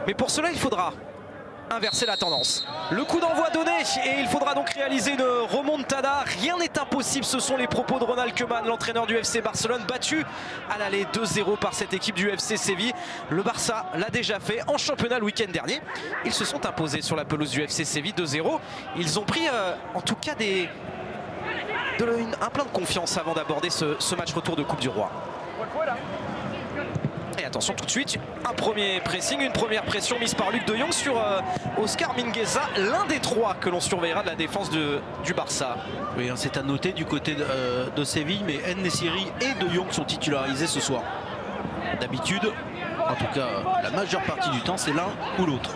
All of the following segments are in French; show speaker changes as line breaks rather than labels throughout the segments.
Mais pour cela, il faudra inverser la tendance. Le coup d'envoi donné et il faudra donc réaliser une remontada. Rien n'est impossible, ce sont les propos de Ronald Koeman, l'entraîneur du FC Barcelone, battu à l'aller 2-0 par cette équipe du FC Séville. Le Barça l'a déjà fait en championnat le week-end dernier. Ils se sont imposés sur la pelouse du FC Séville 2-0. Ils ont pris en tout cas un plein de confiance avant d'aborder ce match retour de Coupe du Roi. Et attention tout de suite, un premier pressing, une première pression mise par Luc de Jong sur Oscar Mingueza, l'un des trois que l'on surveillera de la défense du Barça.
Oui, c'est à noter du côté de Séville, mais En-Nesyri et de Jong sont titularisés ce soir. D'habitude, en tout cas la majeure partie du temps, c'est l'un ou l'autre.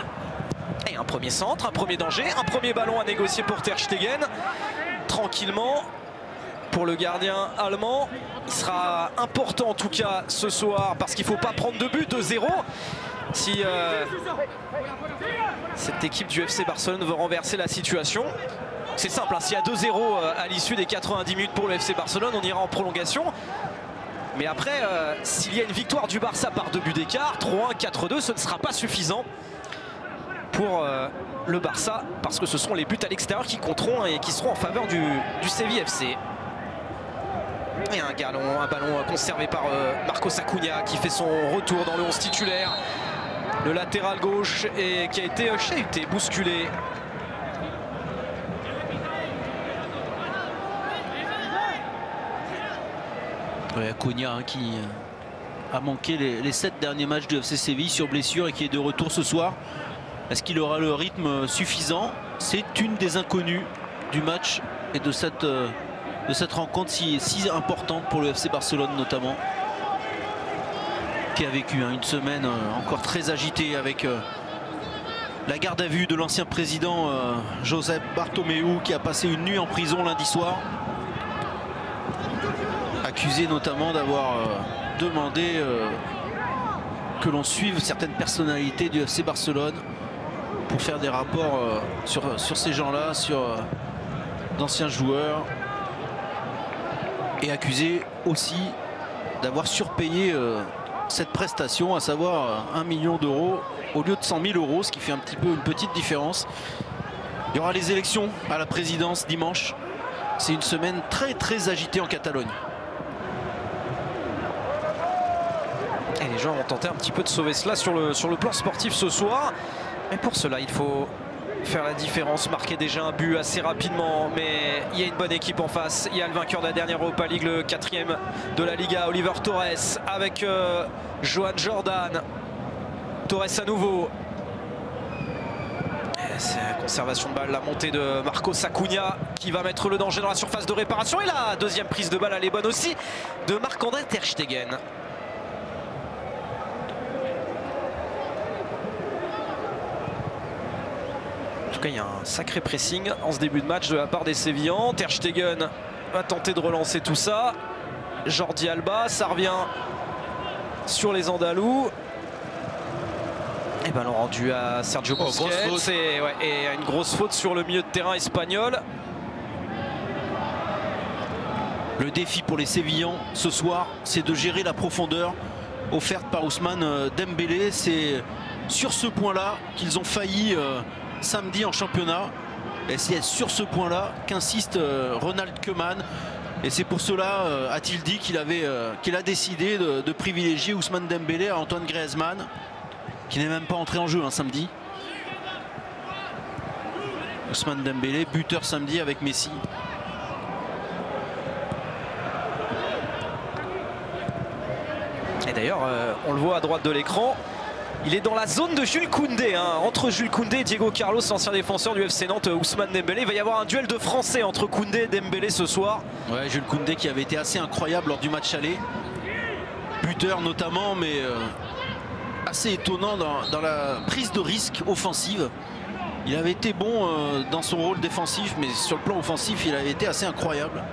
Et un premier centre, un premier danger, un premier ballon à négocier pour Ter Stegen. Tranquillement, pour le gardien allemand. Il sera important en tout cas ce soir parce qu'il ne faut pas prendre de but, 2-0. Si cette équipe du FC Barcelone veut renverser la situation, c'est simple, hein, s'il y a 2-0 à l'issue des 90 minutes pour le FC Barcelone, on ira en prolongation. Mais après, s'il y a une victoire du Barça par 2 buts d'écart, 3-1, 4-2, ce ne sera pas suffisant pour le Barça parce que ce sont les buts à l'extérieur qui compteront et qui seront en faveur du Séville FC. Et un ballon conservé par Marcos Acuna qui fait son retour dans le 11 titulaire. Le latéral gauche et qui a été chahuté, bousculé.
Ouais, Acuna qui a manqué les 7 derniers matchs du FC Séville sur blessure et qui est de retour ce soir. Est-ce qu'il aura le rythme suffisant? C'est une des inconnues du match et de cette rencontre si importante pour le FC Barcelone notamment, qui a vécu une semaine encore très agitée avec la garde à vue de l'ancien président Josep Bartomeu, qui a passé une nuit en prison lundi soir, accusé notamment d'avoir demandé que l'on suive certaines personnalités du FC Barcelone pour faire des rapports sur ces gens-là, sur d'anciens joueurs, et accusé aussi d'avoir surpayé cette prestation, à savoir 1 million d'euros au lieu de 100 000 euros, ce qui fait une petite différence. Il y aura les élections à la présidence dimanche. C'est une semaine très très agitée en Catalogne.
Et les gens ont tenté un petit peu de sauver cela sur le plan sportif ce soir. Mais pour cela, il faut faire la différence, marquer déjà un but assez rapidement, mais il y a une bonne équipe en face. Il y a le vainqueur de la dernière Europa League, le 4e de la Liga, Oliver Torres, avec Joan Jordan. Torres à nouveau. C'est la conservation de balle, la montée de Marcos Acuna qui va mettre le danger dans la surface de réparation. Et la deuxième prise de balle, elle est bonne aussi, de Marc-André Ter Stegen. En tout cas, il y a un sacré pressing en ce début de match de la part des Sévillans. Ter Stegen va tenter de relancer tout ça. Jordi Alba, ça revient sur les Andalous. Et ballon rendu à Sergio Busquets. Et une grosse faute sur le milieu de terrain espagnol.
Le défi pour les Sévillans ce soir, c'est de gérer la profondeur offerte par Ousmane Dembélé. C'est sur ce point-là qu'ils ont failli samedi en championnat, et c'est sur ce point là qu'insiste Ronald Koeman, et c'est pour cela a-t-il dit qu'il a décidé de privilégier Ousmane Dembélé à Antoine Griezmann, qui n'est même pas entré en jeu samedi. Ousmane Dembélé, buteur samedi avec Messi.
Et d'ailleurs on le voit à droite de l'écran, il est dans la zone de Jules Koundé, entre Jules Koundé et Diego Carlos, l'ancien défenseur du FC Nantes, Ousmane Dembélé. Il va y avoir un duel de Français entre Koundé et Dembélé ce soir.
Ouais, Jules Koundé qui avait été assez incroyable lors du match aller. Buteur notamment, mais assez étonnant dans la prise de risque offensive. Il avait été bon dans son rôle défensif, mais sur le plan offensif, il avait été assez incroyable.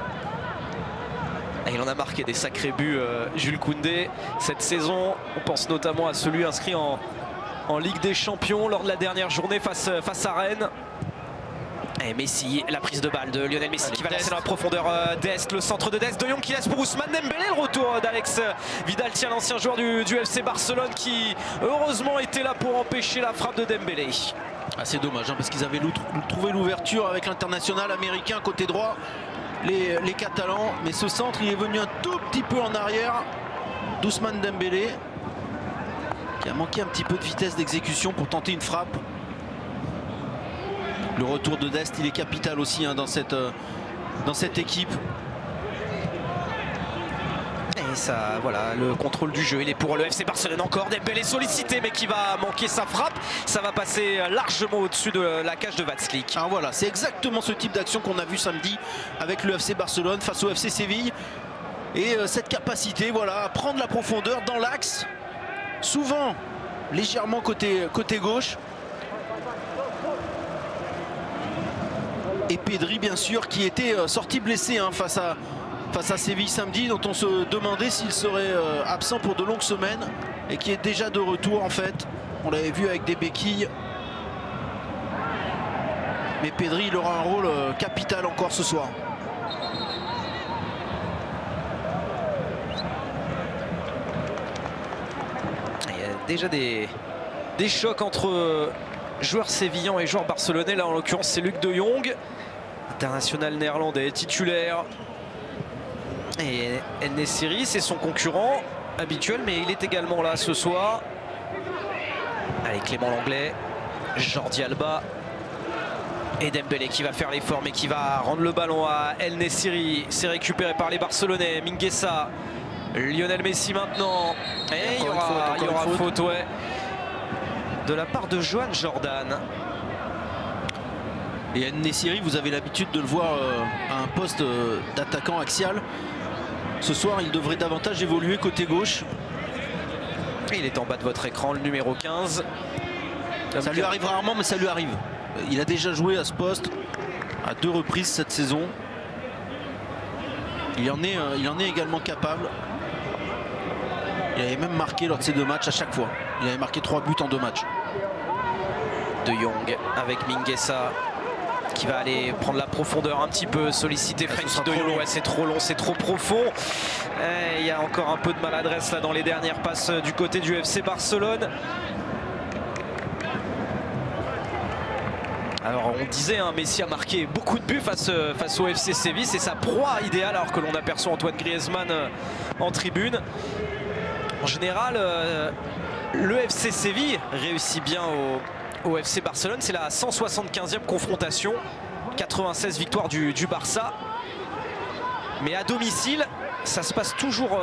Et il en a marqué des sacrés buts, Jules Koundé, cette saison. On pense notamment à celui inscrit en Ligue des Champions lors de la dernière journée face à Rennes. Et Messi, la prise de balle de Lionel Messi qui va lancer dans la profondeur d'Est, le centre de Dest, De Jong qui laisse pour Ousmane Dembélé, le retour d'Alex Vidal-Tiens, l'ancien joueur du FC Barcelone qui heureusement était là pour empêcher la frappe de Dembélé.
Ah, c'est dommage parce qu'ils avaient trouvé l'ouverture avec l'international américain côté droit, les Catalans, mais ce centre il est venu un tout petit peu en arrière d'Ousmane Dembélé qui a manqué un petit peu de vitesse d'exécution pour tenter une frappe. Le retour de Dest, il est capital aussi dans cette équipe.
Et ça, voilà, le contrôle du jeu, il est pour le FC Barcelone encore. Dembélé sollicité, mais qui va manquer sa frappe. Ça va passer largement au-dessus de la cage de Vaclík.
Alors voilà, c'est exactement ce type d'action qu'on a vu samedi avec le FC Barcelone face au FC Séville. Et cette capacité, voilà, à prendre la profondeur dans l'axe, souvent légèrement côté gauche. Et Pedri bien sûr qui était sorti blessé face à Séville samedi, dont on se demandait s'il serait absent pour de longues semaines et qui est déjà de retour en fait. On l'avait vu avec des béquilles. Mais Pedri il aura un rôle capital encore ce soir.
Il y a déjà des chocs entre joueurs sévillans et joueurs barcelonais. Là en l'occurrence c'est Luc De Jong, international néerlandais titulaire. Et En-Nesyri c'est son concurrent habituel, mais il est également là ce soir. Allez, Clément Lenglet, Jordi Alba et Dembélé qui va faire l'effort mais qui va rendre le ballon à En-Nesyri. C'est récupéré par les Barcelonais. Mingueza, Lionel Messi maintenant. Et il y aura faute, ouais, de la part de Johan Jordan.
Et En-Nesyri, vous avez l'habitude de le voir à un poste d'attaquant axial. Ce soir, il devrait davantage évoluer côté gauche.
Et il est en bas de votre écran, le numéro 15.
Ça lui arrive rarement, mais ça lui arrive. Il a déjà joué à ce poste à 2 reprises cette saison. Il en est également capable. Il avait même marqué lors de ces 2 matchs à chaque fois. Il avait marqué 3 buts en 2 matchs.
De Jong avec Mingueza qui va aller prendre la profondeur un petit peu, solliciter Frenkie de Jong. Ouais, c'est trop long, c'est trop profond. Et il y a encore un peu de maladresse là dans les dernières passes du côté du FC Barcelone. Alors on disait, Messi a marqué beaucoup de buts face au FC Séville. C'est sa proie idéale alors que l'on aperçoit Antoine Griezmann en tribune. En général, le FC Séville réussit bien au FC Barcelone. C'est la 175e confrontation. 96 victoires du Barça. Mais à domicile, ça se passe toujours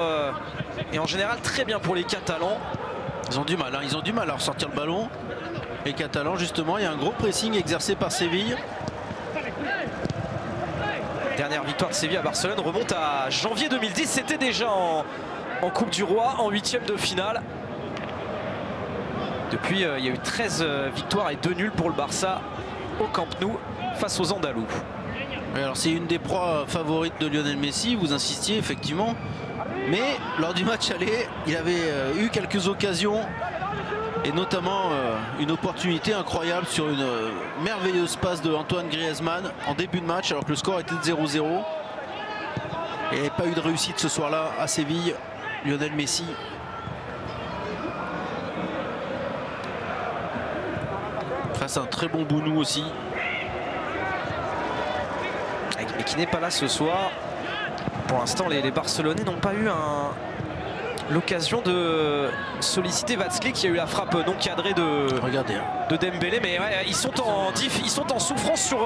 et en général très bien pour les Catalans.
Ils ont du mal, ils ont du mal à ressortir le ballon. Les Catalans, justement, il y a un gros pressing exercé par Séville.
Dernière victoire de Séville à Barcelone remonte à janvier 2010. C'était déjà en Coupe du Roi, en 8e de finale. Depuis, il y a eu 13 victoires et 2 nuls pour le Barça au Camp Nou face aux Andalous.
Alors c'est une des proies favorites de Lionel Messi, vous insistiez effectivement. Mais lors du match aller, il avait eu quelques occasions. Et notamment une opportunité incroyable sur une merveilleuse passe de Antoine Griezmann en début de match alors que le score était de 0-0. Et il n'y avait pas eu de réussite ce soir-là à Séville. Lionel Messi. Face à un très bon Bounou aussi.
Mais qui n'est pas là ce soir. Pour l'instant, les Barcelonais n'ont pas eu l'occasion de solliciter Vaclík, qui a eu la frappe non cadrée de Dembélé. Mais ouais, ils sont en souffrance sur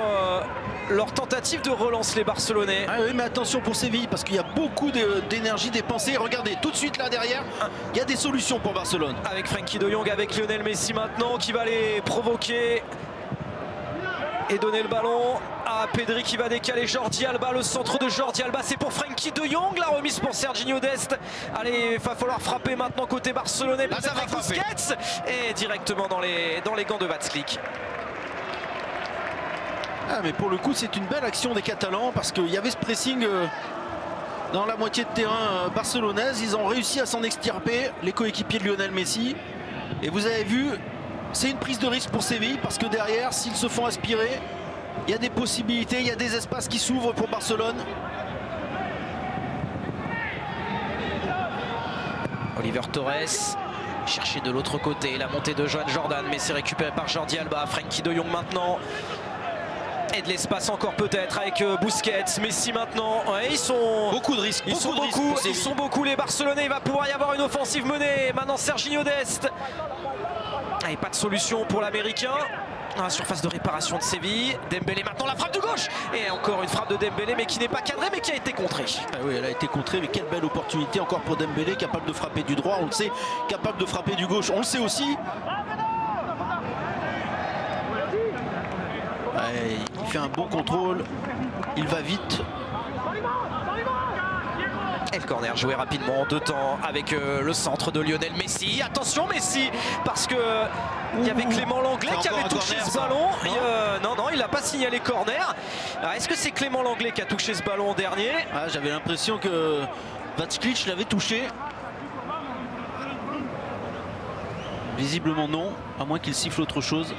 leur tentative de relance, les Barcelonais.
Ah oui, mais attention pour Séville parce qu'il y a beaucoup d'énergie dépensée. Regardez, tout de suite là derrière, il y a des solutions pour Barcelone.
Avec Frenkie de Jong, avec Lionel Messi maintenant qui va les provoquer et donner le ballon à Pedri qui va décaler Jordi Alba. Le centre de Jordi Alba, c'est pour Frenkie de Jong. La remise pour Serginho Dest. Allez, il va falloir frapper maintenant côté barcelonais.
Là, ça va frapper.
Busquets et directement dans les gants de Vaclík.
Ah, mais pour le coup, c'est une belle action des Catalans parce qu'il y avait ce pressing dans la moitié de terrain barcelonaise. Ils ont réussi à s'en extirper, les coéquipiers de Lionel Messi. Et vous avez vu, c'est une prise de risque pour Séville parce que derrière, s'ils se font aspirer, Il y a des possibilités, il y a des espaces qui s'ouvrent pour Barcelone.
Oliver Torres chercher de l'autre côté la montée de Johan Jordan, mais c'est récupéré par Jordi Alba. Frenkie de Jong maintenant. Et de l'espace encore peut-être avec Busquets, Messi maintenant. Ouais, ils sont
beaucoup de risques.
Ils sont beaucoup les Barcelonais. Il va pouvoir y avoir une offensive menée. Maintenant Serginho Dest. Et pas de solution pour l'Américain. La surface de réparation de Séville. Dembélé maintenant, la frappe de gauche. Et encore une frappe de Dembélé, mais qui n'est pas cadrée, mais qui a été contrée.
Ah oui, elle a été contrée, mais quelle belle opportunité encore pour Dembélé, capable de frapper du droit, on le sait, capable de frapper du gauche, on le sait aussi. Ouais, il fait un bon contrôle, il va vite.
Et le corner joué rapidement en 2 temps avec le centre de Lionel Messi. Attention Messi, parce que il y avait Clément Langlais qui avait touché ce ballon. Non, il n'a pas signalé corner. Est-ce que c'est Clément Langlais qui a touché ce ballon en dernier?
J'avais l'impression que Vaclíč l'avait touché. Visiblement non, à moins qu'il siffle autre chose.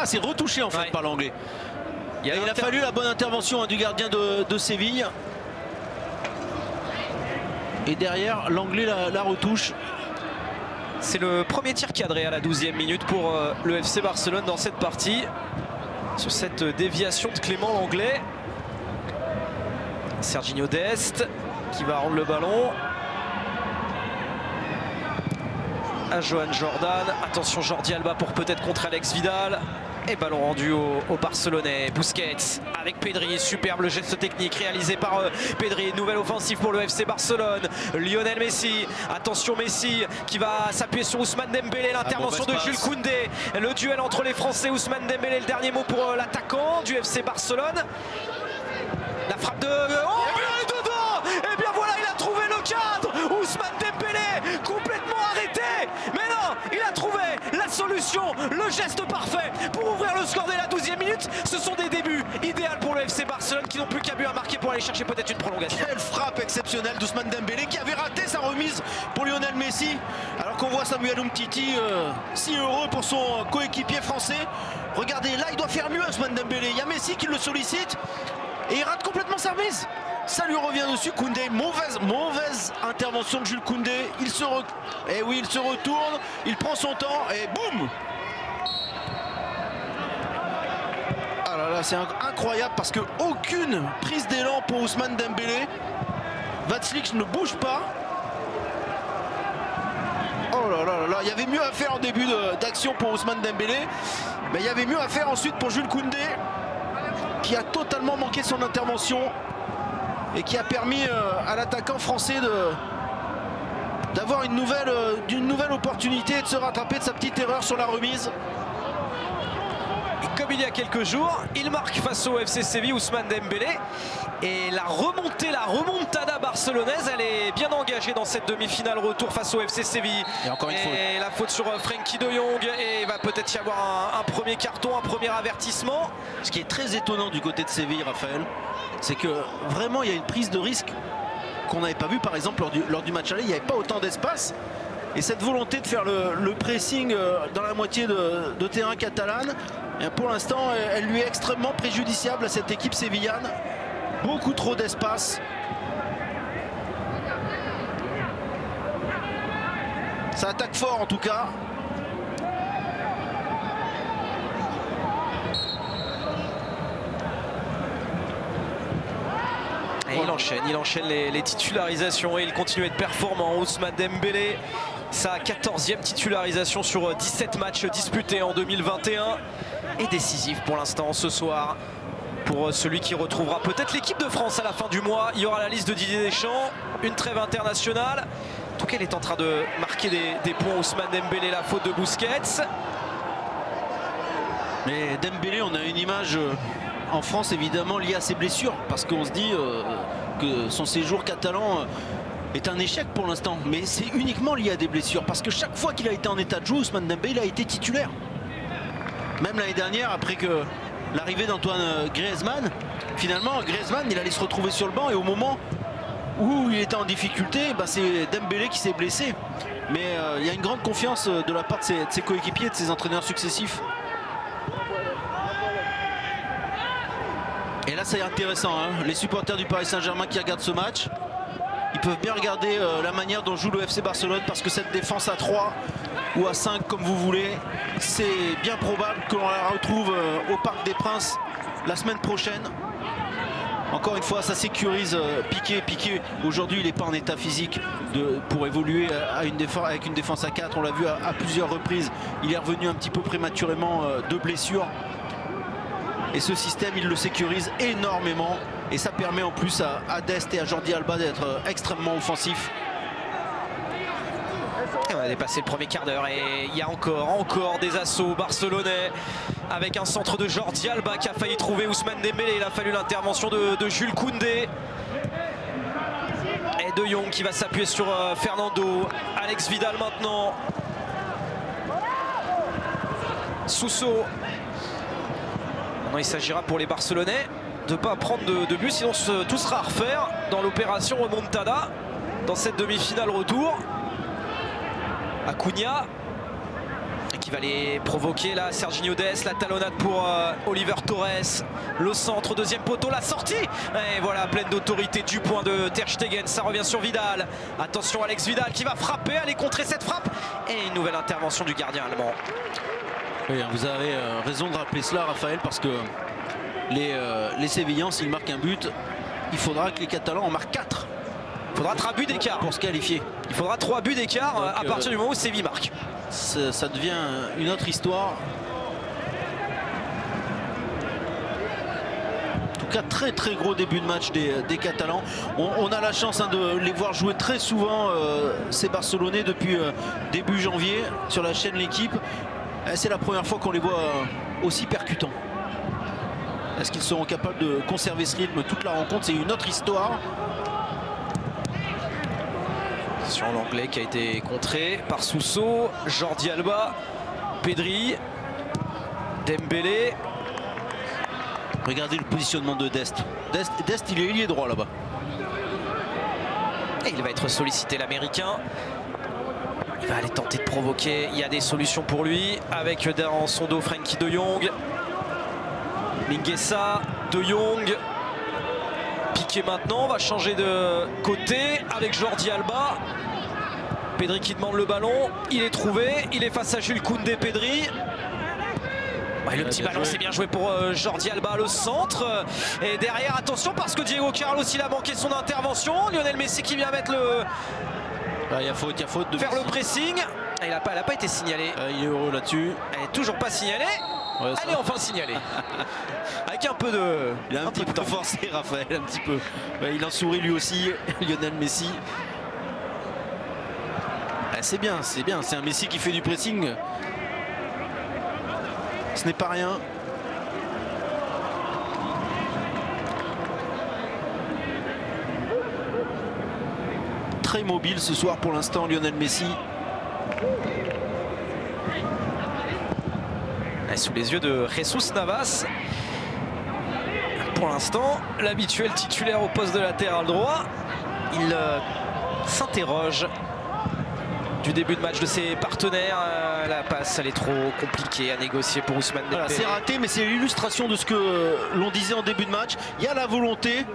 C'est retouché en fait par Langlais. Il a fallu la bonne intervention du gardien de Séville. Et derrière, Langlais la retouche.
C'est le premier tir cadré à la 12e minute pour le FC Barcelone dans cette partie. Sur cette déviation de Clément Langlais. Serginho Dest qui va rendre le ballon à Johan Jordan. Attention Jordi Alba pour peut-être contrer Alex Vidal. Et ballon rendu au Barcelonais. Busquets avec Pedri. Superbe le geste technique réalisé par Pedri. Nouvelle offensive pour le FC Barcelone. Lionel Messi. Attention Messi qui va s'appuyer sur Ousmane Dembélé. L'intervention de Jules Koundé. Le duel entre les Français. Ousmane Dembélé. Le dernier mot pour l'attaquant du FC Barcelone. La frappe de... Oh, il est dedans. Et bien voilà, il a trouvé le cadre. Ousmane Dembélé complètement arrêté. Mais non, il a trouvé la solution, le geste parfait pour ouvrir le score dès la 12e minute. Ce sont des débuts idéaux pour le FC Barcelone qui n'ont plus qu'un but à marquer pour aller chercher peut-être une prolongation.
Quelle frappe exceptionnelle d'Ousmane Dembélé qui avait raté sa remise pour Lionel Messi. Alors qu'on voit Samuel Umtiti si heureux pour son coéquipier français. Regardez, là il doit faire mieux Ousmane Dembélé. Il y a Messi qui le sollicite et il rate complètement sa remise. Ça lui revient dessus. Koundé, mauvaise intervention de Jules Koundé. Il se retourne, il prend son temps et boum. Ah là là, c'est incroyable parce que aucune prise d'élan pour Ousmane Dembélé. Vaclíč ne bouge pas. Oh là là là, il y avait mieux à faire en début d'action pour Ousmane Dembélé, mais il y avait mieux à faire ensuite pour Jules Koundé, qui a totalement manqué son intervention et qui a permis à l'attaquant français d'avoir une nouvelle opportunité et de se rattraper de sa petite erreur sur la remise.
Et comme il y a quelques jours, il marque face au FC Séville, Ousmane Dembélé. Et la remontada barcelonaise, elle est bien engagée dans cette demi-finale retour face au FC Séville.
Et encore une faute.
Et la faute sur Frenkie de Jong. Et il va peut-être y avoir un premier carton, un premier avertissement.
Ce qui est très étonnant du côté de Séville, Raphaël, c'est que vraiment il y a une prise de risque qu'on n'avait pas vu par exemple lors du match aller. Il n'y avait pas autant d'espace. Et cette volonté de faire le pressing dans la moitié de terrain catalane, pour l'instant, elle lui est extrêmement préjudiciable à cette équipe sévillane. Beaucoup trop d'espace. Ça attaque fort en tout cas.
Et il enchaîne les titularisations et il continue à être performant. Ousmane Dembélé, sa 14e titularisation sur 17 matchs disputés en 2021 et décisif pour l'instant ce soir pour celui qui retrouvera peut-être l'équipe de France à la fin du mois. Il y aura la liste de Didier Deschamps, une trêve internationale. En tout cas, il est en train de marquer des points. Ousmane Dembélé, la faute de Busquets.
Mais Dembélé, on a une image en France évidemment liée à ses blessures, parce qu'on se dit que son séjour catalan est un échec pour l'instant, mais c'est uniquement lié à des blessures, parce que chaque fois qu'il a été en état de jeu, Ousmane Dembélé a été titulaire. Même l'année dernière, après que l'arrivée d'Antoine Griezmann, finalement Griezmann il allait se retrouver sur le banc, et au moment où il était en difficulté, c'est Dembélé qui s'est blessé. Mais il y a une grande confiance de la part de ses coéquipiers, de ses entraîneurs successifs. c'est intéressant, hein. Les supporters du Paris Saint-Germain qui regardent ce match, ils peuvent bien regarder la manière dont joue le FC Barcelone, parce que cette défense à 3 ou à 5 comme vous voulez, c'est bien probable que l'on la retrouve au Parc des Princes la semaine prochaine. Encore une fois, ça sécurise Piqué. Piqué, aujourd'hui, il n'est pas en état physique pour évoluer avec une défense à 4. On l'a vu à plusieurs reprises. Il est revenu un petit peu prématurément de blessure. Et ce système, il le sécurise énormément. Et ça permet en plus à Dest et à Jordi Alba d'être extrêmement offensifs.
Et on a dépassé le premier quart d'heure et il y a encore des assauts barcelonais avec un centre de Jordi Alba qui a failli trouver Ousmane Dembélé. Il a fallu l'intervention de Jules Koundé. Et De Jong qui va s'appuyer sur Fernando. Alex Vidal maintenant. Suso. Maintenant il s'agira pour les Barcelonais de ne pas prendre de but, sinon tout sera à refaire dans l'opération remontada dans cette demi-finale retour. Acuna qui va les provoquer là, Serginho Dest, la talonnade pour Oliver Torres, le centre, deuxième poteau, la sortie, et voilà, pleine d'autorité du point de Ter Stegen, ça revient sur Vidal, attention Alex Vidal qui va frapper, aller contrer cette frappe, et une nouvelle intervention du gardien allemand.
Oui, vous avez raison de rappeler cela, Raphaël, parce que les Sévillans, s'ils marquent un but, il faudra que les Catalans en marquent 4.
Il faudra 3 buts d'écart
pour se qualifier.
Il faudra 3 buts d'écart à partir du moment où Séville marque.
Ça devient une autre histoire. En tout cas, très gros début de match des Catalans. On a la chance de les voir jouer très souvent, ces Barcelonais, depuis début janvier sur la chaîne L'Équipe. C'est la première fois qu'on les voit aussi percutants. Est-ce qu'ils seront capables de conserver ce rythme toute la rencontre? C'est une autre histoire.
Sur l'anglais qui a été contré par Suso, Jordi Alba, Pedri, Dembélé.
Regardez le positionnement de Dest. Dest, il est ailier droit là-bas.
Et il va être sollicité, l'Américain. Il va aller tenter de provoquer. Il y a des solutions pour lui avec dans son dos Frenkie de Jong. Mingueza, de Jong. Piqué maintenant, on va changer de côté avec Jordi Alba. Pedri qui demande le ballon, il est trouvé, il est face à Jules Koundé. Pedri. Ouais, le petit ballon, c'est bien joué pour Jordi Alba, le centre. Et derrière, attention, parce que Diego Carlos, il a manqué son intervention. Lionel Messi qui vient mettre le...
Il y a faute de
faire le pressing. Elle n'a pas été signalée.
Il est heureux là-dessus.
Elle n'est toujours pas signalée. Ouais, elle est enfin signalée. Avec un peu de...
Il a un petit peu forcé, Raphaël, un petit peu. Il en sourit lui aussi, Lionel Messi. C'est bien, c'est un Messi qui fait du pressing. Ce n'est pas rien. Très mobile ce soir pour l'instant, Lionel Messi.
Sous les yeux de Jesus Navas. Pour l'instant, l'habituel titulaire au poste de latéral droit. Il s'interroge du début de match de ses partenaires. La passe, elle est trop compliquée à négocier pour Ousmane Dembélé.
Voilà, c'est raté, mais c'est l'illustration de ce que l'on disait en début de match. Il y a la volonté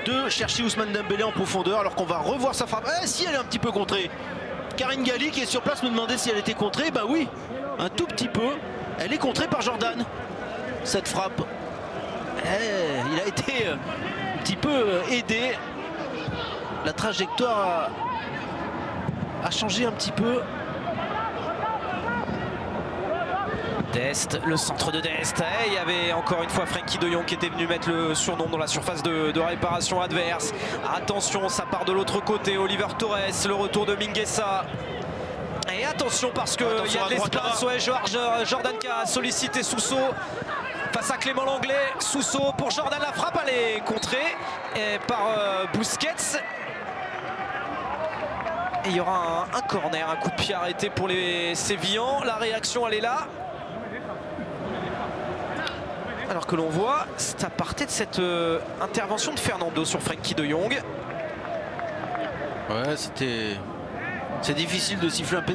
de chercher Ousmane Dembélé en profondeur, alors qu'on va revoir sa frappe. Si elle est un petit peu contrée. Karine Galli qui est sur place me demandait si elle était contrée. Ben oui, un tout petit peu. Elle est contrée par Jordan, cette frappe. Il a été un petit peu aidé. La trajectoire a changé un petit peu.
Dest, le centre de Dest. Il y avait encore une fois Frenkie de Jong qui était venu mettre le surnom dans la surface de réparation adverse. Attention, ça part de l'autre côté. Oliver Torres, le retour de Mingueza. Et attention parce qu'il y a de l'espace. Ouais, Jordan qui a sollicité Suso face à Clément Langlais. Suso pour Jordan, la frappe, elle est contrée par Busquets. Et il y aura un corner, un coup de pied arrêté pour les Sévillans. La réaction, elle est là. Alors que l'on voit, ça partait de cette intervention de Fernando sur Frenkie de Jong.
Ouais, c'est difficile de siffler un peu.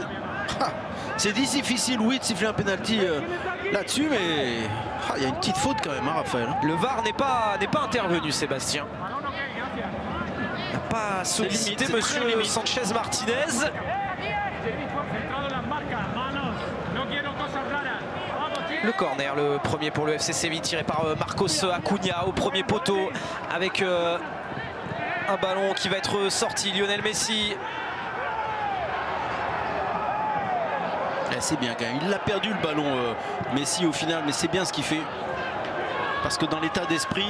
C'est difficile, oui, de siffler un penalty là-dessus, mais il y a une petite faute quand même, hein, Raphaël.
Le VAR n'est pas intervenu, Sébastien. Il n'a pas sollicité monsieur Sanchez Martinez. Le corner, le premier pour le FC Séville, tiré par Marcos Acuna au premier poteau, avec un ballon qui va être sorti. Lionel Messi.
C'est bien quand même. Il l'a perdu le ballon, Messi, au final, mais c'est bien ce qu'il fait. Parce que dans l'état d'esprit,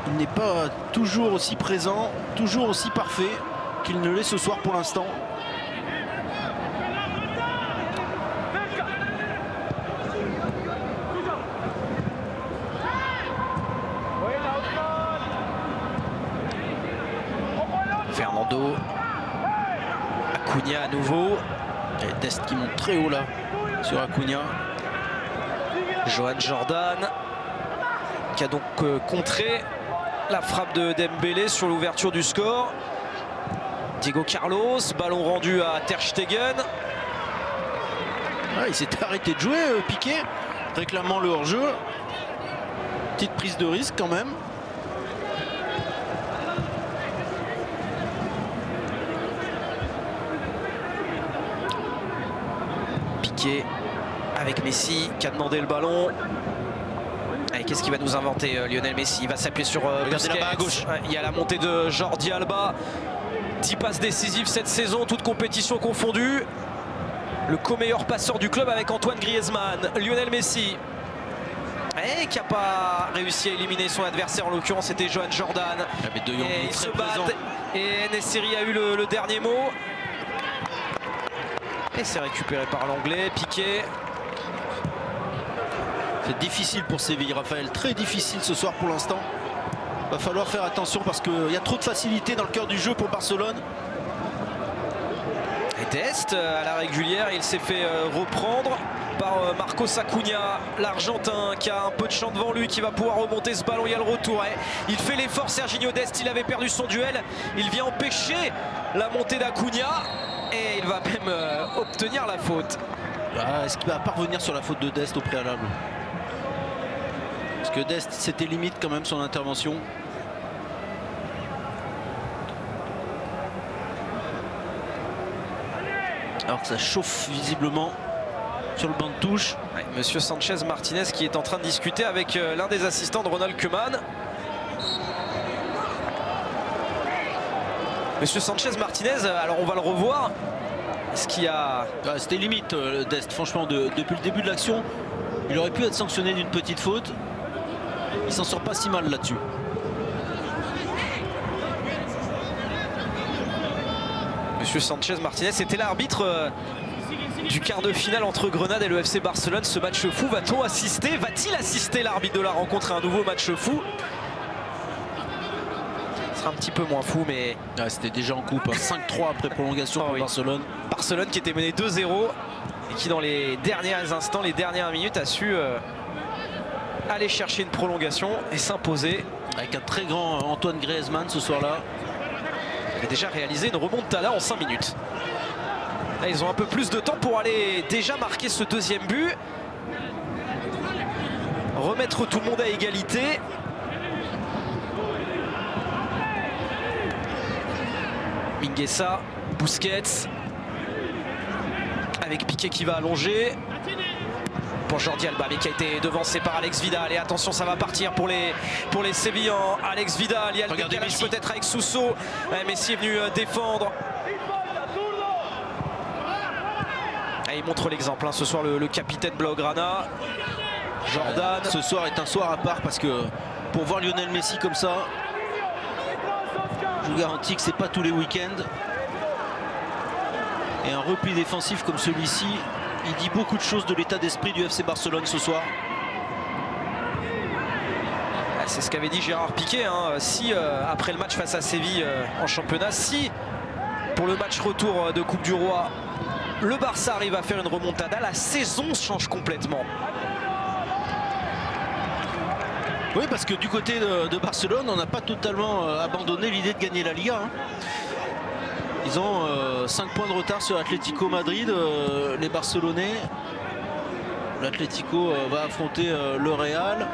il n'est pas toujours aussi présent, toujours aussi parfait qu'il ne l'est ce soir pour l'instant.
Fernando. Acuna à nouveau.
Il y a Dest qui monte très haut là sur Acuna.
Johan Jordan qui a donc contré la frappe de Dembélé sur l'ouverture du score. Diego Carlos, ballon rendu à Ter Stegen.
Il s'est arrêté de jouer, Piqué, réclamant le hors-jeu. Petite prise de risque quand même.
Piqué avec Messi qui a demandé le ballon. Allez, qu'est-ce qu'il va nous inventer, Lionel Messi? Il va s'appuyer sur Busquets.
Là-bas à gauche.
Il y a la montée de Jordi Alba. 10 passes décisives cette saison, toutes compétitions confondues. Le co-meilleur passeur du club avec Antoine Griezmann. Lionel Messi. Et qui n'a pas réussi à éliminer son adversaire, en l'occurrence c'était Johan Jordan. Et ils se battent. Et Nessiri a eu le dernier mot. Et c'est récupéré par l'anglais, Piqué.
C'est difficile pour Séville, Raphaël, très difficile ce soir pour l'instant. Va falloir faire attention parce qu'il y a trop de facilité dans le cœur du jeu pour Barcelone.
Et Dest à la régulière, il s'est fait reprendre par Marcos Acuna, l'Argentin qui a un peu de champ devant lui, qui va pouvoir remonter ce ballon. Il y a le retour. Il fait l'effort, Serginho Dest, il avait perdu son duel. Il vient empêcher la montée d'Acuna et il va même obtenir la faute.
Est-ce qu'il va parvenir sur la faute de Dest au préalable? Parce que Dest, c'était limite quand même son intervention. Alors que ça chauffe visiblement sur le banc de touche.
Ouais, monsieur Sanchez Martinez qui est en train de discuter avec l'un des assistants de Ronald Koeman. Monsieur Sanchez Martinez, alors on va le revoir. Est-ce qu'il y a...
C'était limite Dest, franchement, depuis le début de l'action. Il aurait pu être sanctionné d'une petite faute. Il s'en sort pas si mal là-dessus.
Monsieur Sanchez Martinez, c'était l'arbitre du quart de finale entre Grenade et le FC Barcelone. Ce match fou, va-t-on assister? Va-t-il assister, l'arbitre de la rencontre, à un nouveau match fou? Ce sera un petit peu moins fou, mais...
C'était déjà en coupe, 5-3 après prolongation pour Barcelone.
Barcelone qui était mené 2-0 et qui dans les derniers instants, les dernières minutes, a su aller chercher une prolongation et s'imposer.
Avec un très grand Antoine Griezmann ce soir-là.
Il a déjà réalisé une remontada en 5 minutes. Là, ils ont un peu plus de temps pour aller déjà marquer ce deuxième but. Remettre tout le monde à égalité. Mingueza, Busquets. Avec Piqué qui va allonger. Pour Jordi Alba, mais qui a été devancé par Alex Vidal. Et attention, ça va partir pour les Sévillans. Alex Vidal, il y a le décalage peut-être avec Suso. Messi est venu défendre. Et il montre l'exemple, ce soir, le capitaine Blaugrana. Jordan.
Ce soir est un soir à part parce que pour voir Lionel Messi comme ça, je vous garantis que c'est pas tous les week-ends. Et un repli défensif comme celui-ci, il dit beaucoup de choses de l'état d'esprit du FC Barcelone ce soir.
C'est ce qu'avait dit Gérard Piqué. Si après le match face à Séville en championnat, si pour le match retour de Coupe du Roi, le Barça arrive à faire une remontada, la saison change complètement.
Oui, parce que du côté de Barcelone, on n'a pas totalement abandonné l'idée de gagner la Liga. Ils ont 5 points de retard sur Atlético Madrid, les Barcelonais. L'Atlético va affronter le Real.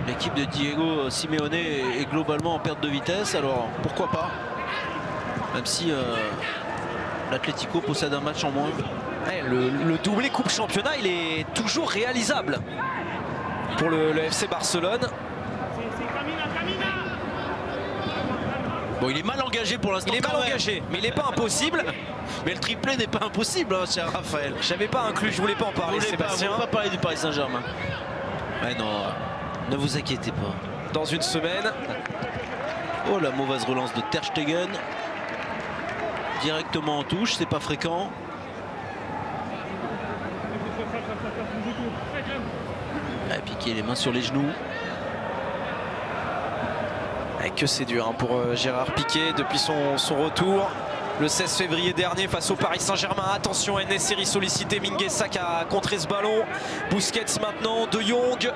L'équipe de Diego Simeone est globalement en perte de vitesse, alors pourquoi pas, même si l'Atlético possède un match en moins.
Ouais, le doublé Coupe Championnat, il est toujours réalisable pour le FC Barcelone.
Bon, il est mal engagé pour l'instant.
Il est mal engagé, mais il n'est pas impossible.
Mais le triplé n'est pas impossible, hein, cher Raphaël.
J'avais pas inclus, je voulais pas en parler, Sébastien.
On ne va pas parler du Paris Saint-Germain. Ouais, non, ne vous inquiétez pas.
Dans une semaine.
Oh, la mauvaise relance de Ter Stegen. Directement en touche, c'est pas fréquent. Ah, piqué les mains sur les genoux.
Et que c'est dur hein, pour Gérard Piqué depuis son retour le 16 février dernier face au Paris Saint-Germain. Attention, En-Nesyri sollicité, Mingueza qui a contré ce ballon. Busquets maintenant, De Jong.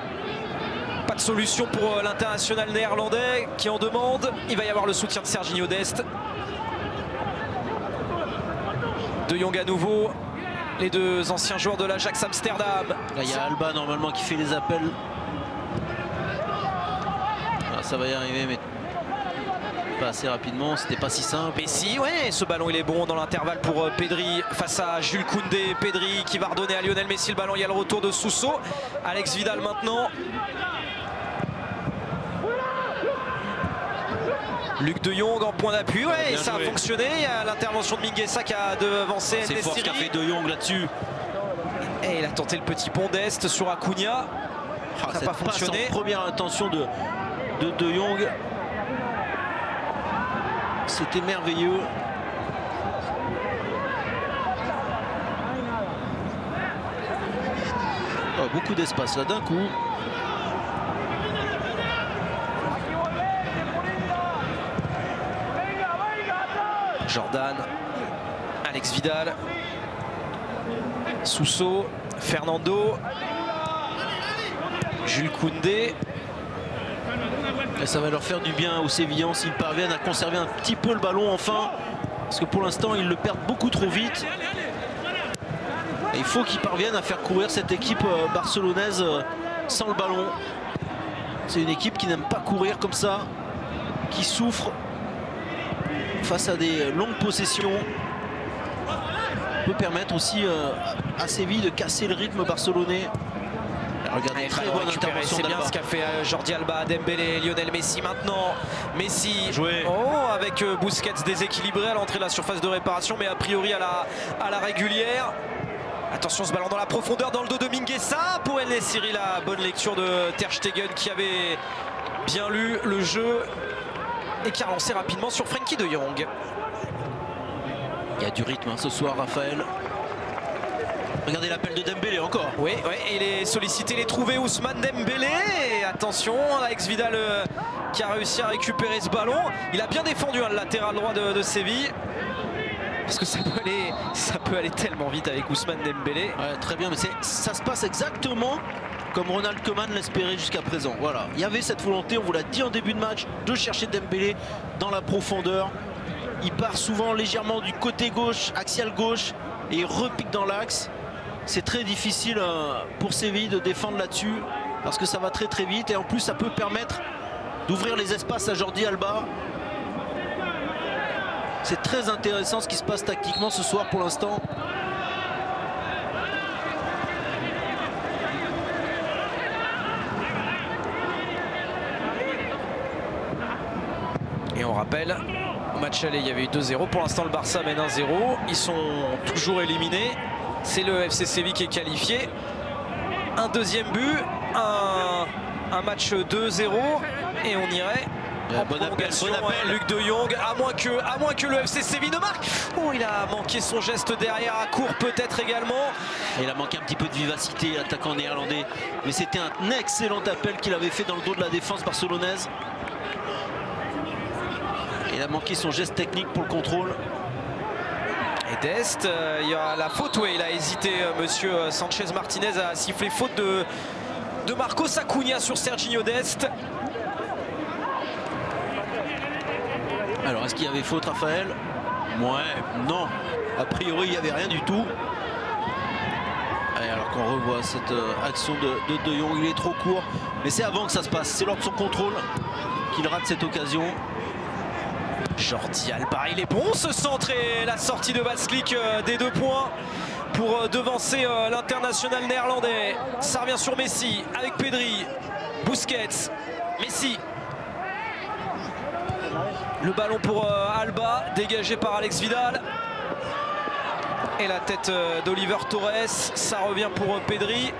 Pas de solution pour l'international néerlandais qui en demande. Il va y avoir le soutien de Serginho Dest. De Jong à nouveau. Les deux anciens joueurs de l'Ajax Amsterdam.
Là, il y a Alba normalement qui fait les appels. Ah, ça va y arriver, mais pas assez rapidement, c'était pas si simple.
Mais si, ouais, ce ballon il est bon dans l'intervalle pour Pedri face à Jules Koundé. Pedri qui va redonner à Lionel Messi le ballon. Il y a le retour de Suso. Alex Vidal maintenant. Luc de Jong en point d'appui, ouais, ça a fonctionné. Il y a l'intervention de Mingueza qui a devancé En-Nesyri.
C'est fort ce qu'a fait De Jong là-dessus.
Et il a tenté le petit pont d'Est sur Acuna. Ça n'a pas fonctionné.
Première intention de Jong. C'était merveilleux. Oh, beaucoup d'espace là d'un coup.
Jordan, Alex Vidal, Suso, Fernando, Jules Koundé.
Et ça va leur faire du bien aux Sévillans s'ils parviennent à conserver un petit peu le ballon enfin. Parce que pour l'instant ils le perdent beaucoup trop vite. Et il faut qu'ils parviennent à faire courir cette équipe barcelonaise sans le ballon. C'est une équipe qui n'aime pas courir comme ça, qui souffre face à des longues possessions. Peut permettre aussi à Séville de casser le rythme barcelonais. Regardez, très bonne intervention.
C'est bien ce qu'a fait Jordi Alba, Dembélé, Lionel Messi maintenant. Messi avec Busquets déséquilibré à l'entrée de la surface de réparation, mais a priori à la régulière. Attention, ce ballon dans la profondeur dans le dos de Mingueza pour En-Nesyri. La bonne lecture de Ter Stegen qui avait bien lu le jeu et qui a relancé rapidement sur Frenkie de Jong.
Il y a du rythme hein, ce soir, Raphaël. Regardez l'appel de Dembélé encore.
Oui, il est sollicité, il est trouvé, Ousmane Dembélé. Et attention, Alex Vidal qui a réussi à récupérer ce ballon. Il a bien défendu le latéral droit de Séville. Parce que ça peut aller tellement vite avec Ousmane Dembélé.
Ouais, très bien, mais ça se passe exactement comme Ronald Koeman l'espérait jusqu'à présent. Voilà, il y avait cette volonté, on vous l'a dit en début de match, de chercher Dembélé dans la profondeur. Il part souvent légèrement du côté gauche, axial gauche, et il repique dans l'axe. C'est très difficile pour Séville de défendre là-dessus, parce que ça va très très vite, et en plus ça peut permettre d'ouvrir les espaces à Jordi Alba. C'est très intéressant ce qui se passe tactiquement ce soir pour l'instant.
Et on rappelle, au match aller il y avait eu 2-0. Pour l'instant le Barça mène 1-0. Ils sont toujours éliminés. C'est le FC Séville qui est qualifié. Un deuxième but, un match 2-0 et on irait en prolongation. Luc de Jong, à moins que le FC Séville ne marque. Oh, il a manqué son geste derrière, à court peut-être également.
Il a manqué un petit peu de vivacité, l'attaquant néerlandais. Mais c'était un excellent appel qu'il avait fait dans le dos de la défense barcelonaise. Il a manqué son geste technique pour le contrôle.
Et Dest, il y a la faute, oui, il a hésité, monsieur Sanchez Martinez a sifflé faute de Marcos Acuna sur Serginho Dest.
Alors, est-ce qu'il y avait faute, Raphaël? Ouais, non. A priori, il n'y avait rien du tout. Et alors qu'on revoit cette action de Jong, il est trop court. Mais c'est avant que ça se passe. C'est lors de son contrôle qu'il rate cette occasion.
Jordi Alba, il est bon ce centre et la sortie de Vasklik des 2 points pour devancer l'international néerlandais. Ça revient sur Messi avec Pedri, Busquets, Messi. Le ballon pour Alba, dégagé par Alex Vidal. Et la tête d'Oliver Torres, ça revient pour Pedri,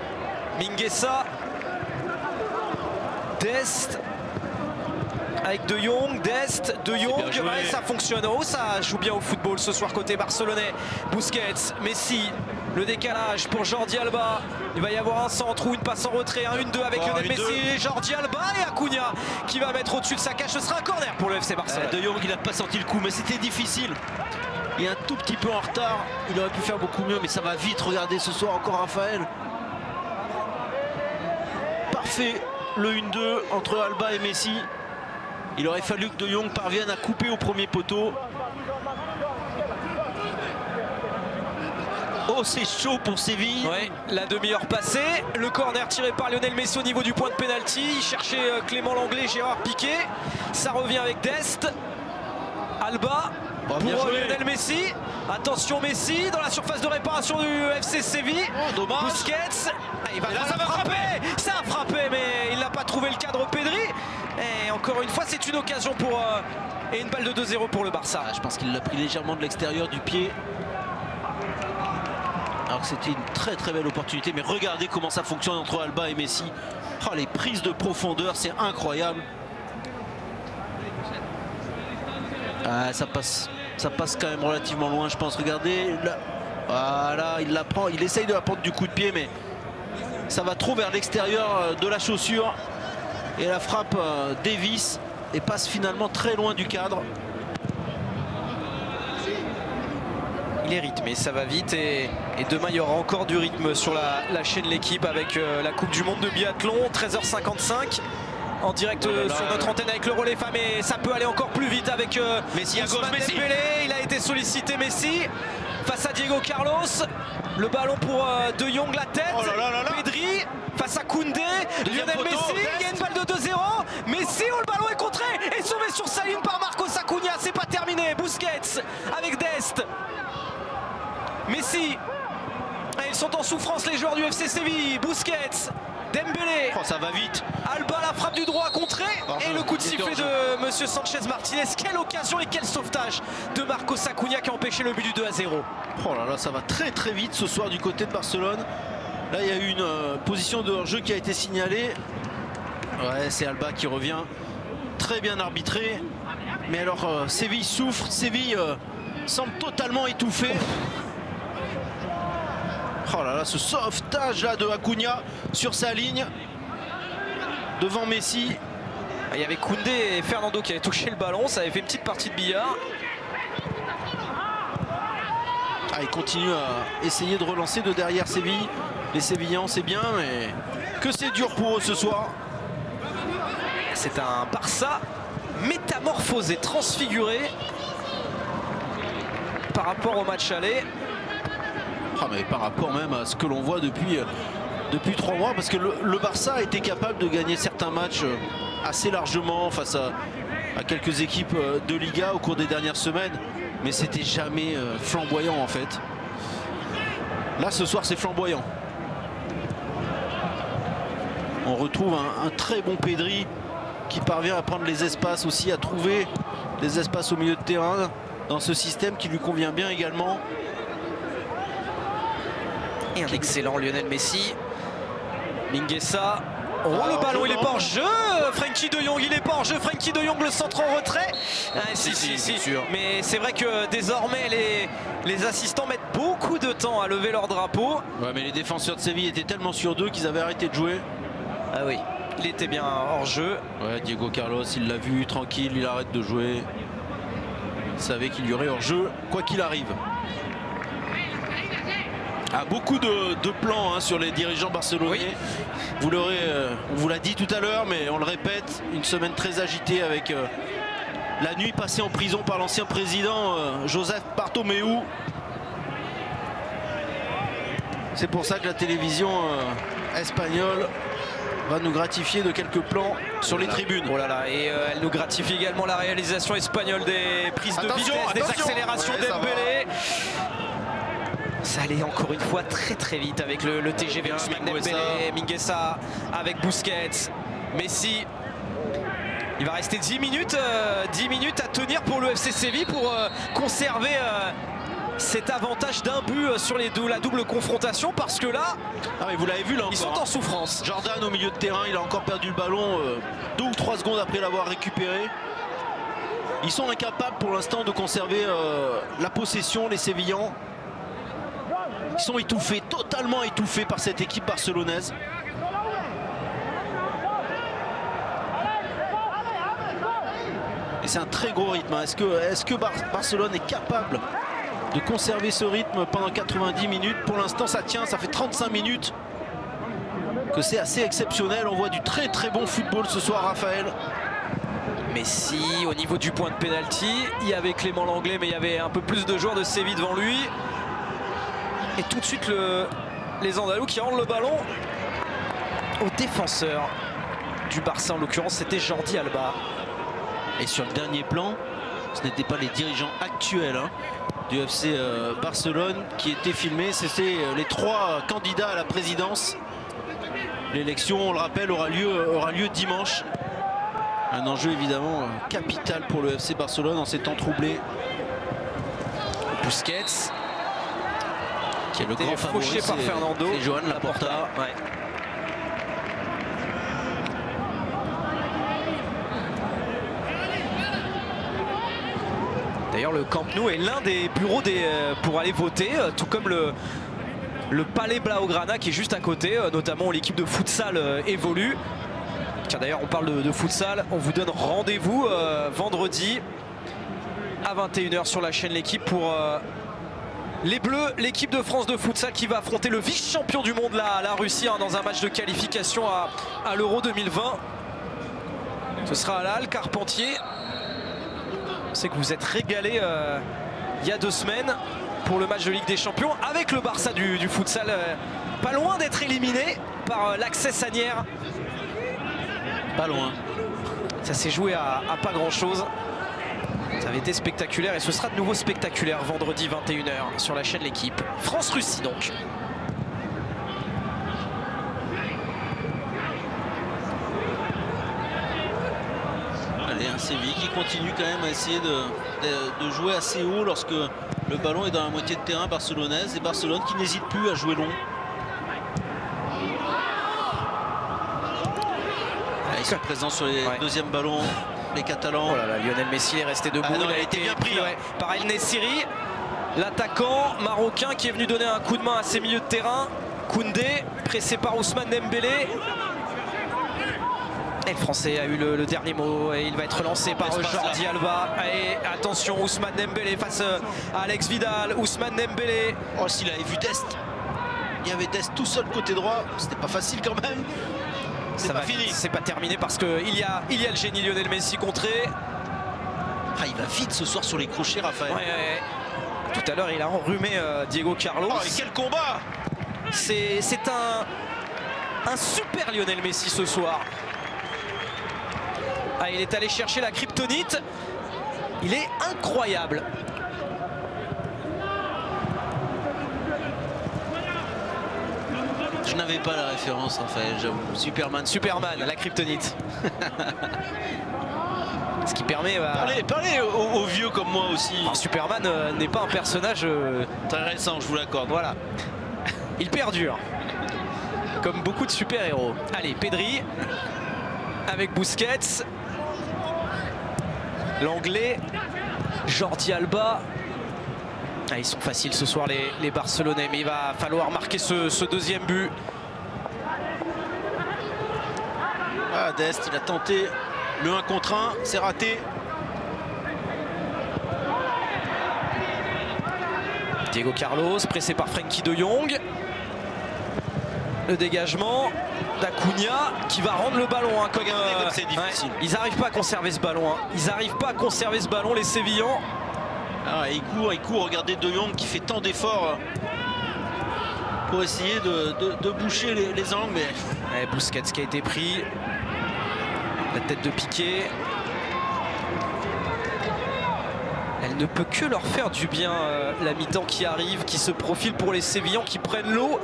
Mingueza, Dest. Avec De Jong, Dest, De Jong, ouais, ça fonctionne. Oh, ça joue bien au football ce soir côté barcelonais. Busquets, Messi, le décalage pour Jordi Alba. Il va y avoir un centre ou une passe en retrait, un 1-2 avec Lionel Messi, Jordi Alba et Acuna qui va mettre au-dessus de sa cage. Ce sera un corner pour le FC Barcelone.
De Jong, il n'a pas senti le coup, mais c'était difficile. Il est un tout petit peu en retard. Il aurait pu faire beaucoup mieux, mais ça va vite. Regardez ce soir encore Raphaël. Parfait, le 1-2 entre Alba et Messi. Il aurait fallu que De Jong parvienne à couper au premier poteau. Oh, c'est chaud pour Séville.
Ouais, la demi-heure passée. Le corner tiré par Lionel Messi au niveau du point de pénalty. Il cherchait Clément Langlais, Gérard Piqué. Ça revient avec Dest. Alba pour Lionel Messi. Attention Messi dans la surface de réparation du FC Séville.
Oh, dommage.
Busquets. Il va ça va frapper. Ça a frappé, mais il n'a pas trouvé le cadre Pedri. Et encore une fois, c'est une occasion pour et une balle de 2-0 pour le Barça.
Je pense qu'il l'a pris légèrement de l'extérieur du pied. Alors que c'était une très très belle opportunité. Mais regardez comment ça fonctionne entre Alba et Messi. Oh, les prises de profondeur, c'est incroyable. Ah, ça passe quand même relativement loin, je pense. Regardez, là, voilà, il la prend. Il essaye de la prendre du coup de pied, mais ça va trop vers l'extérieur de la chaussure. Et la frappe dévisse et passe finalement très loin du cadre.
Il est rythmé, ça va vite et demain il y aura encore du rythme sur la chaîne L'équipe avec la Coupe du Monde de biathlon, 13h55 en direct sur notre antenne avec le relais femmes et ça peut aller encore plus vite avec
Messi à gauche, Messi.
Il a été sollicité Messi face à Diego Carlos, le ballon pour De Jong, la tête, Pedri face à Koundé, Lionel Messi, il y a une balle de 2-0, Messi, oh, le ballon est contré et sauvé sur sa ligne par Marcos Acuna, c'est pas terminé, Busquets avec Dest. Messi, ils sont en souffrance les joueurs du FC Séville, Busquets, Dembélé,
oh, ça va vite.
Alba, la frappe du droit contrée et le coup de sifflet de Monsieur Sanchez Martinez. Quelle occasion et quel sauvetage de Marcos Acuna qui a empêché le but du 2-0.
Oh là là, ça va très très vite ce soir du côté de Barcelone. Là il y a eu une position de hors-jeu qui a été signalée. Ouais, c'est Alba qui revient. Très bien arbitré. Mais alors Séville souffre, Séville semble totalement étouffé. Oh là là, ce sauvetage là de Acuna sur sa ligne devant Messi.
Il y avait Koundé et Fernando qui avaient touché le ballon, ça avait fait une petite partie de billard.
Ah, il continue à essayer de relancer de derrière Séville. Les Sévillans, c'est bien, mais que c'est dur pour eux ce soir.
C'est un Barça métamorphosé, transfiguré par rapport au match aller.
Ah, mais par rapport même à ce que l'on voit depuis 3 mois, parce que le Barça a été capable de gagner certains matchs assez largement face à quelques équipes de Liga au cours des dernières semaines, mais c'était jamais flamboyant en fait. Là ce soir c'est flamboyant. On retrouve un très bon Pedri qui parvient à prendre les espaces aussi, à trouver des espaces au milieu de terrain dans ce système qui lui convient bien également.
Et un excellent Lionel Messi. Mingueza. Oh, le ballon, il est pas en jeu. Frenkie de Jong, il est pas en jeu. Frenkie de Jong, le centre en retrait. Si. Mais c'est vrai que désormais, les assistants mettent beaucoup de temps à lever leur drapeau.
Ouais, mais les défenseurs de Séville étaient tellement sur d'eux qu'ils avaient arrêté de jouer.
Ah oui, il était bien hors jeu.
Ouais, Diego Carlos, il l'a vu, tranquille, il arrête de jouer. Il savait qu'il y aurait hors jeu, quoi qu'il arrive. Ah, beaucoup de plans sur les dirigeants barcelonais. Oui. On vous l'a dit tout à l'heure, mais on le répète, une semaine très agitée avec la nuit passée en prison par l'ancien président Joseph Bartomeu. C'est pour ça que la télévision espagnole va nous gratifier de quelques plans sur les tribunes.
Oh là là, et elle nous gratifie également la réalisation espagnole des prises de vitesse, des accélérations d'Dembélé. Ça allait encore une fois très vite avec le TGV Ousmane Dembélé, Mingueza avec Busquets, Messi. Il va rester 10 minutes à tenir pour le FC Séville pour conserver cet avantage d'un but sur la double confrontation, parce que là,
mais vous l'avez vu là,
ils sont en souffrance.
Jordan au milieu de terrain, il a encore perdu le ballon 2 ou 3 secondes après l'avoir récupéré. Ils sont incapables pour l'instant de conserver la possession, les Sévillans. Ils sont étouffés, totalement étouffés par cette équipe barcelonaise. Et c'est un très gros rythme. Est-ce que Barcelone est capable de conserver ce rythme pendant 90 minutes? Pour l'instant, ça tient. Ça fait 35 minutes que c'est assez exceptionnel. On voit du très bon football ce soir, Raphaël.
Messi, au niveau du point de pénalty, il y avait Clément Lenglet, mais il y avait un peu plus de joueurs de Séville devant lui. Et tout de suite, les Andalous qui rendent le ballon au défenseur du Barça. En l'occurrence, c'était Jordi Alba.
Et sur le dernier plan, ce n'étaient pas les dirigeants actuels du FC Barcelone qui étaient filmés. C'était les 3 candidats à la présidence. L'élection, on le rappelle, aura lieu dimanche. Un enjeu évidemment capital pour le FC Barcelone en ces temps troublés.
Busquets,
qui est le grand favori
par Fernando.
C'est Joan Laporta.
Ouais. D'ailleurs, le Camp Nou est l'un des bureaux pour aller voter, tout comme le Palais Blaugrana qui est juste à côté, notamment où l'équipe de futsal évolue. Tiens, d'ailleurs, on parle de futsal. On vous donne rendez-vous vendredi à 21 h sur la chaîne L'Équipe pour les Bleus, l'équipe de France de futsal qui va affronter le vice-champion du monde, la Russie, dans un match de qualification à l'Euro 2020. Ce sera à la Halle Carpentier. Je sais que vous êtes régalés il y a 2 semaines pour le match de Ligue des Champions avec le Barça du futsal, pas loin d'être éliminé par l'Accès Sanière.
Pas loin.
Ça s'est joué à pas grand chose. Ça avait été spectaculaire et ce sera de nouveau spectaculaire vendredi 21 h sur la chaîne L'Équipe. France-Russie donc.
Allez, un Séville qui continue quand même à essayer de jouer assez haut lorsque le ballon est dans la moitié de terrain barcelonaise, et Barcelone qui n'hésite plus à jouer long. Ils sont présents sur les deuxièmes ballons, les Catalans.
Oh là là, Lionel Messi est resté debout.
Non, il a été bien pris
par El Nessiri, l'attaquant marocain qui est venu donner un coup de main à ses milieux de terrain. Koundé, pressé par Ousmane Dembélé. Et le Français a eu le dernier mot et il va être lancé par Jordi Alba. Et attention, Ousmane Dembélé face à Alex Vidal. Ousmane Dembélé.
Oh, s'il avait vu Dest. Il y avait Dest tout seul côté droit. C'était pas facile quand même. C'est pas fini.
C'est pas terminé parce qu'il y a le génie Lionel Messi contré.
Ah, il va vite ce soir sur les crochets, Raphaël.
Ouais. Tout à l'heure, il a enrhumé Diego Carlos.
Oh, et quel combat!
C'est un super Lionel Messi ce soir. Ah, il est allé chercher la kryptonite. Il est incroyable.
Je n'avais pas la référence, Raphaël, j'avoue. Superman,
la kryptonite. Ce qui permet...
Parlez aux vieux comme moi aussi.
Alors, Superman n'est pas un personnage...
très récent, je vous l'accorde.
Voilà. Il perdure. Comme beaucoup de super-héros. Allez, Pedri. Avec Busquets. L'anglais. Jordi Alba. Ah, ils sont faciles ce soir les Barcelonais, mais il va falloir marquer ce deuxième but.
Ah, Dest, il a tenté le 1 contre 1, c'est raté.
Diego Carlos, pressé par Frenkie de Jong. Le dégagement d'Acuna qui va rendre le ballon. Hein, comme
c'est difficile.
Ouais, ils n'arrivent pas à conserver ce ballon. Hein. Ils n'arrivent pas à conserver ce ballon, les Sévillans.
Ah, il court. Regardez De Jong qui fait tant d'efforts pour essayer de boucher les angles. Mais...
Ouais, Busquets qui a été pris. La tête de Piqué. Elle ne peut que leur faire du bien, la mi-temps qui arrive, qui se profile pour les Sévillans qui prennent l'eau.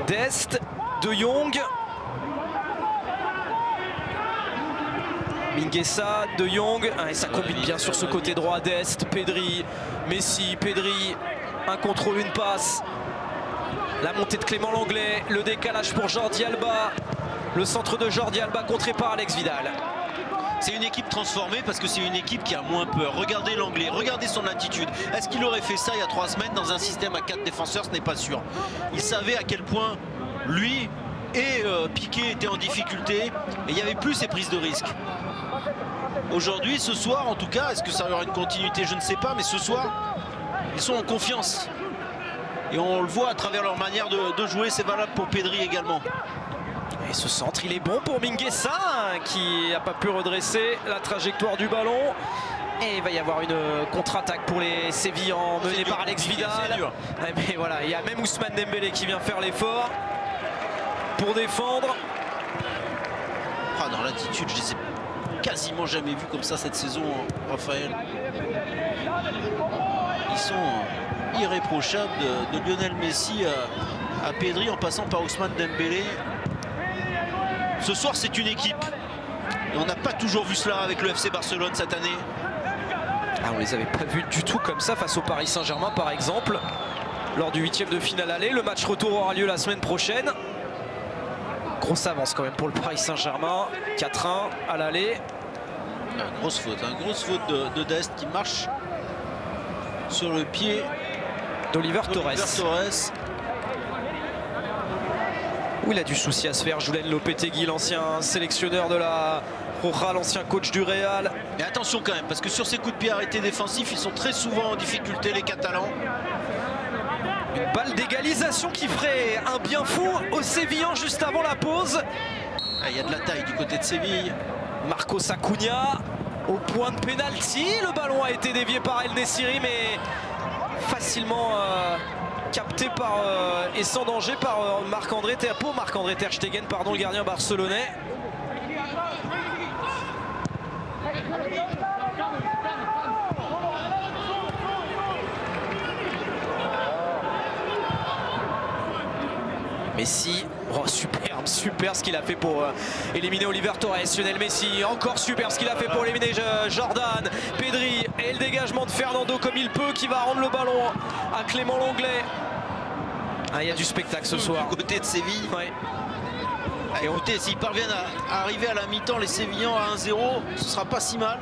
Dest, De Jong. Mingueza, De Jong. Ah, et ça combine bien sur ce côté droit. Dest, Pedri, Messi, Pedri. Un contrôle, une passe. La montée de Clément Lenglet. Le décalage pour Jordi Alba. Le centre de Jordi Alba contré par Alex Vidal.
C'est une équipe transformée parce que c'est une équipe qui a moins peur. Regardez l'Anglais, regardez son attitude. Est-ce qu'il aurait fait ça il y a 3 semaines dans un système à 4 défenseurs? Ce n'est pas sûr. Il savait à quel point lui et Piqué étaient en difficulté et il n'y avait plus ces prises de risque. Aujourd'hui, ce soir en tout cas, est-ce que ça aura une continuité? Je ne sais pas, mais ce soir, ils sont en confiance. Et on le voit à travers leur manière de jouer, c'est valable pour Pedri également.
Et ce centre, il est bon pour Mingueza qui n'a pas pu redresser la trajectoire du ballon. Et il va y avoir une contre-attaque pour les Sévillans menée par Alex Vidal. Ouais, mais voilà, il y a même Ousmane Dembélé qui vient faire l'effort pour défendre.
Ah, dans l'attitude, je les ai quasiment jamais vus comme ça cette saison, Raphaël. Ils sont irréprochables de Lionel Messi à Pedri en passant par Ousmane Dembélé. Ce soir, c'est une équipe. Et on n'a pas toujours vu cela avec le FC Barcelone cette année.
Ah, on les avait pas vus du tout comme ça face au Paris Saint-Germain, par exemple. Lors du 8e de finale aller. Le match retour aura lieu la semaine prochaine. Grosse avance quand même pour le Paris Saint-Germain. 4-1 à l'aller.
Grosse faute de Dest qui marche sur le pied
d'Oliver Torres. Où il a du souci à se faire. Julen Lopetegui, l'ancien sélectionneur de la Roja, l'ancien coach du Real.
Et attention quand même, parce que sur ces coups de pied arrêtés défensifs, ils sont très souvent en difficulté, les Catalans.
Une balle d'égalisation qui ferait un bien fou aux Sévillans juste avant la pause.
Il y a de la taille du côté de Séville.
Marcos Acuna au point de pénalty. Le ballon a été dévié par El Nessiri, mais facilement capté par et sans danger par Marc-André Ter Stegen, pardon, le gardien barcelonais. Messi, oh, super ce qu'il a fait pour éliminer Oliver Torres. Lionel Messi, encore super ce qu'il a fait pour éliminer Jordan, Pedri et le dégagement de Fernando comme il peut, qui va rendre le ballon à Clément Lenglet. Ah, il y a du spectacle ce soir.
Du côté de Séville.
Ouais.
Et écoutez, s'ils parviennent à arriver à la mi-temps, les Sévillans à 1-0, ce sera pas si mal.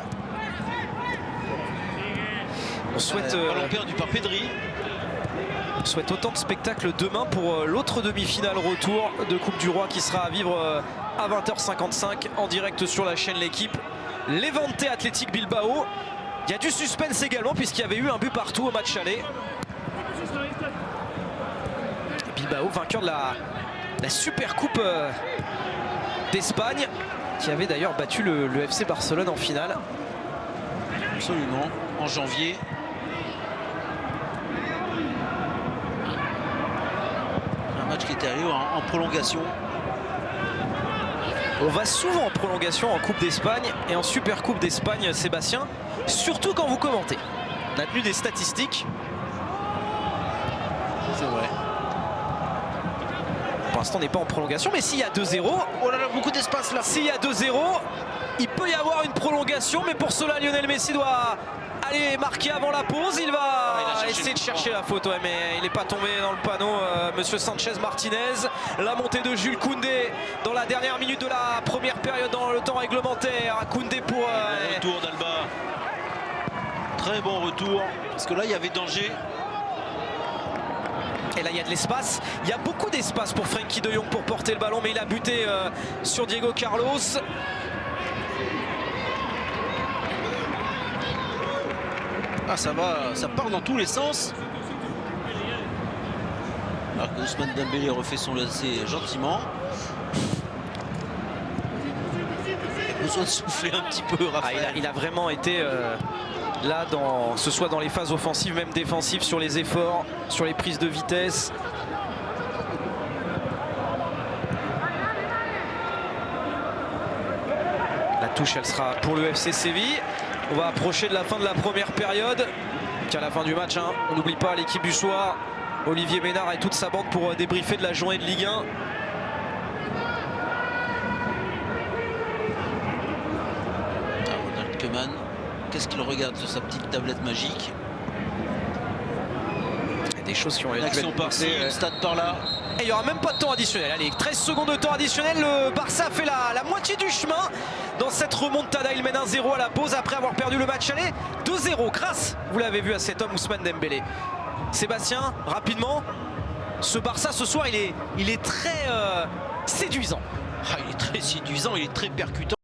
On souhaite
ballon perdu par Pedri.
On souhaite autant de spectacles demain pour l'autre demi-finale retour de Coupe du Roi qui sera à vivre à 20h55 en direct sur la chaîne L'Équipe. Levante Athletic Bilbao. Il y a du suspense également puisqu'il y avait eu un but partout au match aller. Bilbao, vainqueur de la Super Coupe d'Espagne, qui avait d'ailleurs battu le FC Barcelone en finale.
Absolument, en janvier. Un match qui était allé en prolongation.
On va souvent en prolongation en Coupe d'Espagne et en Super Coupe d'Espagne, Sébastien, surtout quand vous commentez. On a tenu des statistiques.
C'est vrai.
Pour l'instant, on n'est pas en prolongation, mais s'il y a 2-0...
Oh là là, beaucoup d'espace là.
S'il y a 2-0, il peut y avoir une prolongation, mais pour cela, Lionel Messi doit aller marquer avant la pause. Il va essayer de chercher la faute, ouais, mais il n'est pas tombé dans le panneau, monsieur Sanchez Martinez. La montée de Jules Koundé dans la dernière minute de la première période dans le temps réglementaire. Koundé pour...
Retour d'Alba. Très bon retour, parce que là, il y avait danger.
Et là, il y a de l'espace. Il y a beaucoup d'espace pour Frenkie de Jong pour porter le ballon, mais il a buté sur Diego Carlos. Ah,
ça part dans tous les sens. Alors que Ousmane Dembélé refait son lacet gentiment. Il a besoin de souffler un petit peu, Raphaël.
Il a vraiment été là, que ce soit dans les phases offensives, même défensives, sur les efforts, sur les prises de vitesse. La touche, elle sera pour le FC Séville. On va approcher de la fin de la première période. Qu'à la fin du match, hein, on n'oublie pas l'équipe du soir. Olivier Ménard et toute sa bande pour débriefer de la journée de Ligue 1.
Ronald Koeman, qu'est-ce qu'il regarde sur sa petite tablette magique?
Il y a des choses qui ont
Une action par-ci, une stade par là.
Et il n'y aura même pas de temps additionnel. Allez, 13 secondes de temps additionnel. Le Barça fait la moitié du chemin dans cette remontada. Il mène 1-0 à la pause après avoir perdu le match aller 2-0 grâce, vous l'avez vu, à cet homme Ousmane Dembélé. Sébastien, rapidement, ce Barça ce soir, il est très séduisant.
Il est très séduisant, il est très percutant.